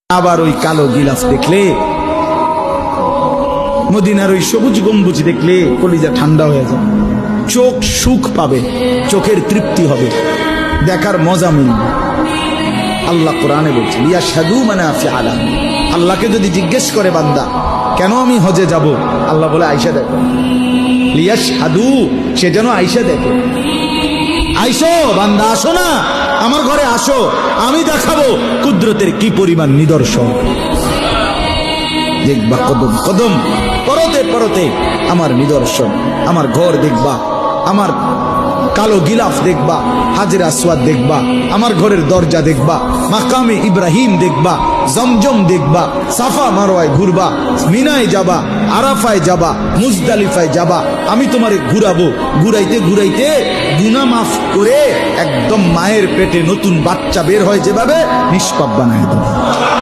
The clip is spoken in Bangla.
আবার ওই কালো গিলাফ দেখলে, মদিনার ওই সবুজ গম্বুজ দেখলে কলিজা ঠান্ডা হয়ে যায়, চোখ সুখ পাবে, চোখের তৃপ্তি হবে, দেখার মজা মিলবে। আল্লাহ কোরআনে বলছেন ইয়াশহাদু মানাফিআ লাহুম। আল্লাহকে যদি জিজ্ঞেস করে বান্দা কেন আমি হজে যাব, আল্লাহ বলে আয়েশা দেখো, লিয়াশহাদু, সে যেন আয়েশা দেখে। আইসো বান্দা, আসো না আমার ঘরে, আসো, আমি দেখাবো কুদরতের কি পরিমাণ নিদর্শন। দেখবা কদম কদম, পরতে পরতে আমার নিদর্শন, আমার ঘর দেখবা, আমার কালো গিলাফ দেখবা, হাজরে আসওয়াদ দেখবা, আমার ঘরের দরজা দেখবা, মাকামে ইব্রাহিম দেখবা, জমজম দেখবা, সাফা মারওয়ায় ঘুরবা, মিনায় যাবা, আরাফায় যাবা, মুজদালিফায় যাবা, আমি তোমারে ঘুরাবো, ঘুরাইতে ঘুরাইতে গুনাহ মাফ করে একদম মায়ের পেটে নতুন বাচ্চা বের হয় যেভাবে, নিষ্পাপ বানায় দেবো।